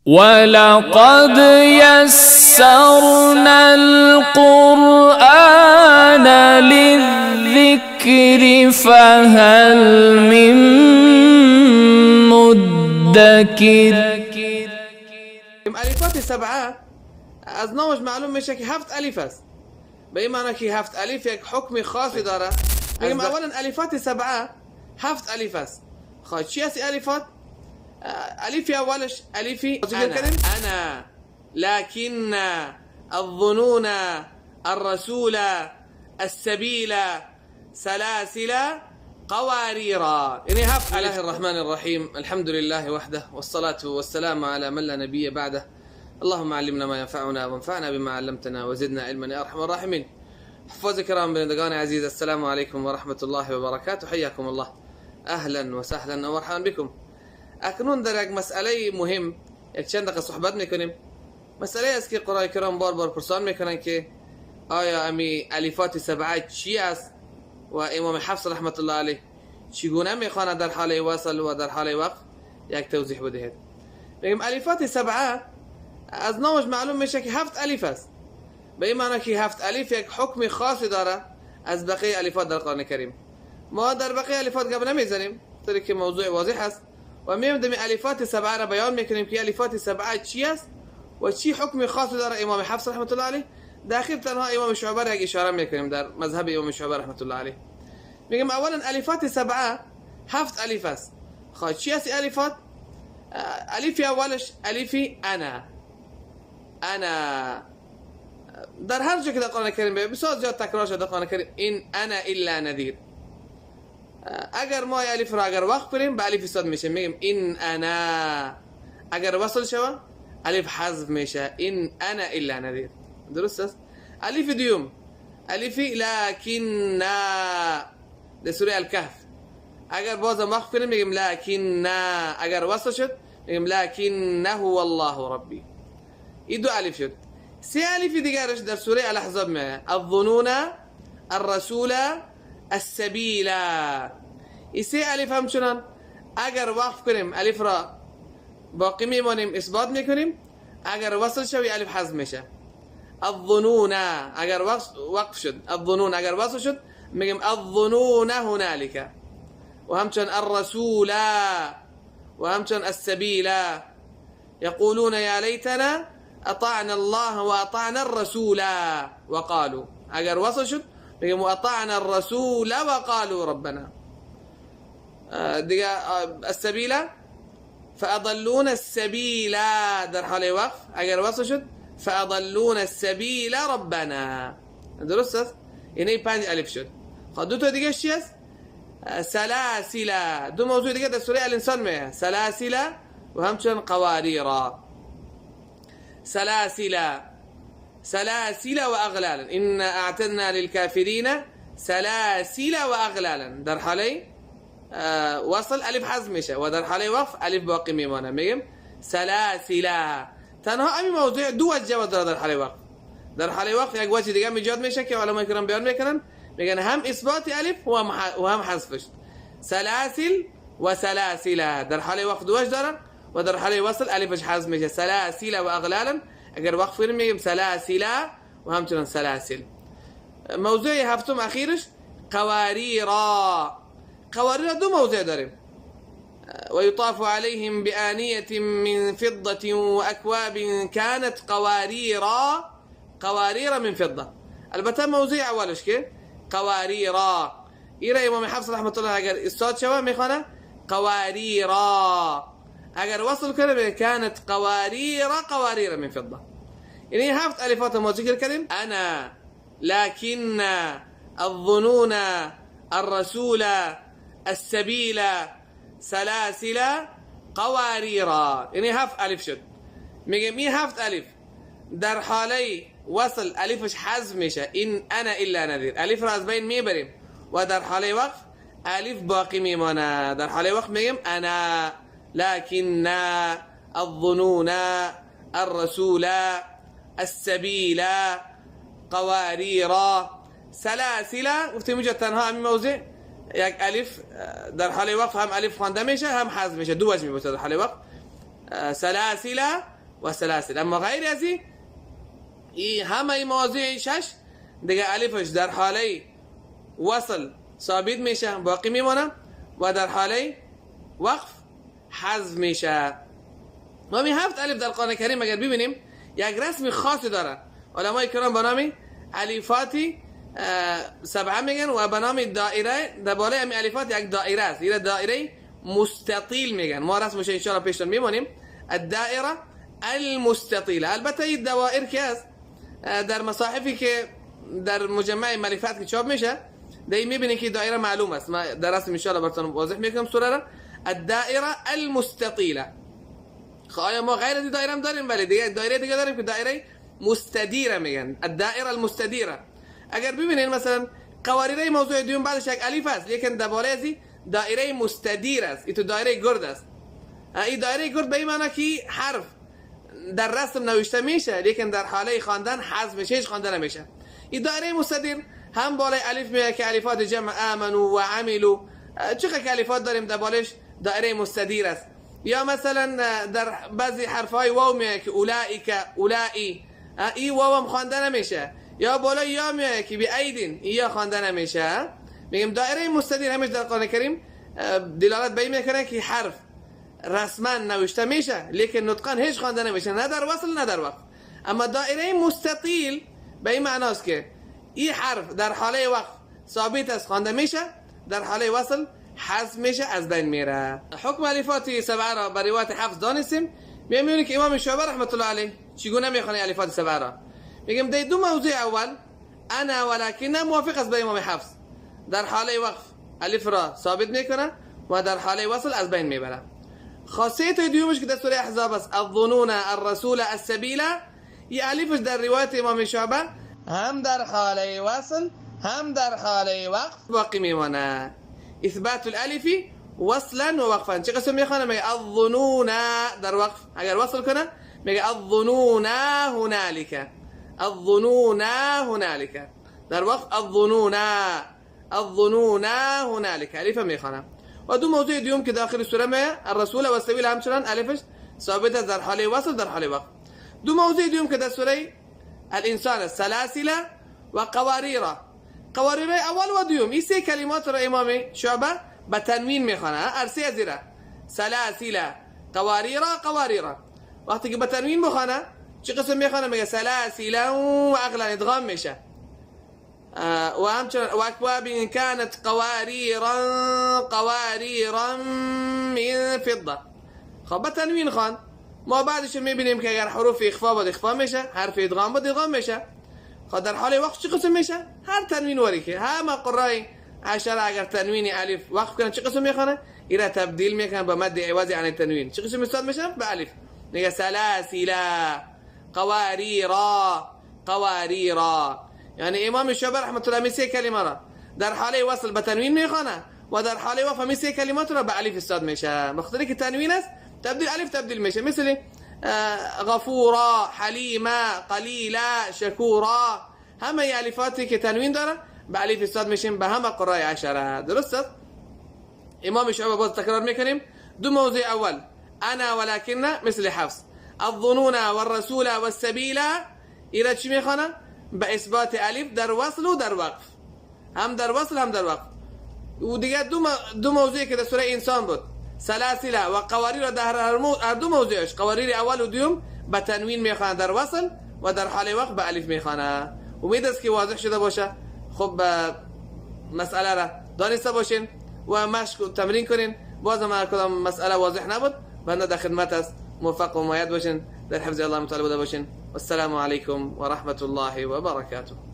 ولقد يسرنا القرآن للذكر فهل من مدكر. الفات سبعة از نامش معلوم میشه که 7 الف است. به این معنی که 7 الف یک حکم خاصی داره. میگم اولا الفات سبعه 7 الف است. خب چی است الفات؟ الف اولش الفی انا لكن الظنون الرسول السبيل سلاسل قواريرا. يعني بسم الله الرحمن الرحيم. الحمد لله وحده والصلاة والسلام على من لا نبي بعده. اللهم علمنا ما ينفعنا وانفعنا بما علمتنا وزدنا علما يا ارحم الراحمين. حفاظ الكرام بندگان عزيز، السلام عليكم ورحمة الله وبركاته. حياكم الله، اهلا وسهلا ومرحبا بكم. اکنون در یک مسئله مهم یک چند دقیقه صحبت میکنیم. مسئله است که قرآن کرام بار بار پرسان میکنن که آیا امی الفات سبعه چی است و امام حفص رحمت الله علیه چگونه میخواند در حال وصل و در حال وقف. یک توضیح بدهید. میگم الفات سبعه از نامش معلوم میشه که 7 الف است. به این معنی که 7 الف یک حکم خاصی داره از بقیه الفات در قرآن کریم. ما در بقیه الفات گپ نمیزنیم طوری که موضوع واضح است و میام دمی الفات سبعه را بیان میکنیم که الفات سبعه چی است و چی حکم خاصی داره امام حفص رحمت الله علیه. داخل تنها امام شعبه را یک اشاره میکنیم در مذهب امام شعبه رحمت الله علیه. میگم اولا الفات سبعه 7 الف است. خب چی است الفات؟ الف اولش الفی انا در هر جا که در قرآن کریم بسیار زیاد تکرار شده در قرآن کریم این انا الا نذیر. اگر ما الف را اگر وقف کنیم به الف صاد میشه. میگیم این انا، اگر وصل شوه الف حذف میشه این انا الا نذیر. درست است؟ الف دیوم الفی لکن در سوره الکهف اگر بازم وقف کنیم میگیم لکن، اگر وصل شد میگیم لکنه والله ربی. این 2 الف شد. 3 الف دیگرش در سوره الاحزاب میگه الظنون الرسول السبيل. این 3 الف همچنان اگر وقف کنیم الف را باقی میمانیم اثبات میکنیم، اگر وصل شوی الف حذف میشه. الظنون اگر وقف شد، الظنون اگر وصل شد میگیم الظنون هنالك. و همچنان الرسول و همچنان السبيل يقولون يا ليتنا اطعنا الله واطعنا الرسول وقالوا. اگر وصل شد میگیم اطعنا الرسول وقالوا ربنا. دیگه السبيل فاضلون السبيل در حال وقف اگر وصل شد فاضلون السبيل ربنا. درست است؟ یعنی 5 الف شد. خب 2 تا دیگه چی است؟ سلاسل. 2 موضوع دیگه در سوره الانسان میه سلاسل و همچنان قواریرا. سلاسل و اغلالا ان اعتدنا للكافرين سلاسل و اغلالا. در حاله وصل الف حذف میشه و در حاله وقف الف باقی میمانه. میگیم سلاسل. تنها همین موضوع 2 وجه داره در حاله وقف. در حاله وقف یک وجه دیگه ایجاد میشه که علماء کرام بیان میکنن، میگن هم اثبات الف و هم حذفش. سلاسل و سلاسل در حاله وقف 2 وجه داره و در حاله وصل الفش حذف میشه. سلاسل و اغلالا اگر وقف کنیم میگیم سلاسل و همچنان سلاسل. موضوع هفتم اخیرش قواریرا. قواریرا 2 موضوع داریم. ويطاف عليهم بآنية من فضة وأكواب كانت قوارير من فضة. البته موضوع اولش که قواریرا ایرا امام حفص رحمت الله اگر استاد شوه میخوانه قواریرا، اگر وصل کنه كانت قوارير من فضة. یعنی 7 الفات ما ذکر کردیم. انا لكن الظنون الرسول السبيل سلاسل قواریرا. یعنی 7 الف شد. میگم این 7 الف در حاله وصل الفش حذف میشه این انا الا نذیر. الف را از بین میبریم و در حاله وقف الف باقی میمانه. در حاله وقف میگیم انا لكن الظنون الرسول السبيل قواریرا سلاسل. گفتیم اینجا تنها همین موضوع یک الف در حال وقف هم الف خوانده میشه هم حذف میشه. 2 وجه میباشه در حال وقف. سلاسل و سلاسل. اما غیر از این همه مواضع 6 دیگه الفش در حاله وصل ثابت میشه باقی میمونه و در حاله وقف حذف میشه. ما می 7 الف در قرآن کریم اگر ببینیم یک رسم خاصی داره. علمای کرام به نام الفاتی 7 میگن و به نام دایره در بالای همین الفات یک دایره است. این دایره مستطیل میگن. ما رسمش ان شاء الله پیشتون میمونیم. الدائره المستطیله. البته این دوائر که است در مصاحفی که در مجمع ملفات که چاپ میشه دی میبینید که دایره معلوم است. ما در رسم ان شاء الله براتون واضح میکنم سوره را. الدائره المستطیله. خواهی ما غیر از دایره هم داریم ولی دیگه دایره دیگه داریم که دایره مستدیره میگن. الدائره المستدیره. اگر ببینید مثلا قواریره موضوع دیوم بعدش یک الف است لیکن درباره از دایره مستدیر است. این تو دایره گرد است. این دایره گرد به این معنی که حرف در رسم نوشته میشه لیکن در حاله خواندن حذف میشه، هیچ خوانده نمیشه. این دایره مستدیر هم بالای الف میاد که الفات جمع آمنو و عملو. چقدر الفات داریم در بالش دایره مستدیر است. یا مثلا در بعضی حرفای واو میاد که اولئک اولئی، این واو هم خوانده نمیشه. یا بالای یا میاد که بی ایدین، یا خوانده نمیشه. میگیم دایره مستدیر همیشه در قرآن کریم دلالت به این میکنه که حرف رسما نوشته میشه لیکن نطقا هیچ خوانده نمیشه، نه در وصل نه در وقف. اما دایره مستطیل به این معناست که این حرف در حاله وقف ثابت است خوانده میشه، در حاله وصل حذف میشه از بین میره. حکم الفات 7 را به روایت حفظ دانستیم. میبینیم که امام شعبه رحمت الله علیه چگونه میخونه الفات 7 را. میگم در دو موضوع اول انا ولکن موافق است به امام حفظ. در حاله وقف الف را ثابت میکنه و در حاله وصل از بین میبره. خاصیت دیومش که در سوره احزاب است الظنون الرسول السبیل. این الفش در روایت امام شعبه هم در حاله وصل هم در حاله وقف باقی میمانه. اثبات الالف وصلا و وقفا. چه قسم میخوانه؟ میگه الظنون در وقف اگر وصل کنه میگه الظنون هنالک، الظنون هنالک. در وقف الظنون هنالک الف میخوانه. و دو موضوع دیوم که داخل سوره میه الرسول و السبیل همچنان الفش ثابت است در حاله وصل در حاله وقف. دو موضوع دیوم که در سوره الانسان سلاسل و قواریره. قواریره اول و دیوم این سه کلمات را امام شعبه به تنوین میخوانه. ارسی زیرا سلاسل قواریره قواریره. وقتی که به تنوین میخوانه چه قسم میخوانه؟ میگه سلاسل و اغلن ادغام میشه. و همچنان و اکواب كانت قواريرا من فضه. خب به تنوین خوان. ما بعدش میبینیم که اگر حروف اخفا بود اخفا میشه، حرف ادغام بود ادغام میشه. خب در حال وقت چه قسم میشه؟ هر تنوین وری که همه قرای 10 اگر تنوین الف وقف کنن چه قسم میخونه؟ اینا تبدیل میکنن به مد عوضی عن التنوین. چه قسم استاد میشه؟ به الف. میگه سلاسل قواریرا. یعنی امام شعبه رحمت الله سه کلمه را در حاله وصل به تنوین میخوانه و در حاله وقف می سه کلمات را به الف استاد میشه. مخاطر که تنوین است تبدیل الف تبدیل میشه. مثل غفورا، حلیما، قلیلا، شکورا. همه الفاتی که تنوین داره به الف استاد میشیم به همه قرای 10. درست است؟ امام شعبه باز تکرار میکنیم. دو موضوع اول انا ولكن مثل حفص الظنون والرسول والسبيل. ایراد چی میخوانه؟ به اثبات الف در وصل و در وقف. هم در وصل هم در وقف. و دیگه دو موضوعی که در سوره انسان بود سلاسل و قواریر در هر دو موضوعش قواریر اول و دوم به تنوین میخوانه در وصل و در حال وقت به الف میخوانه. امید است که واضح شده باشه. خب مسئله را دانسته باشین و مشق و تمرین کنین. باز ما کدام مسئله واضح نبود بنده در خدمت است. موفق و مؤید باشین. در حفظ الله مطالبه باشین. والسلام علیکم و رحمت الله و برکاته.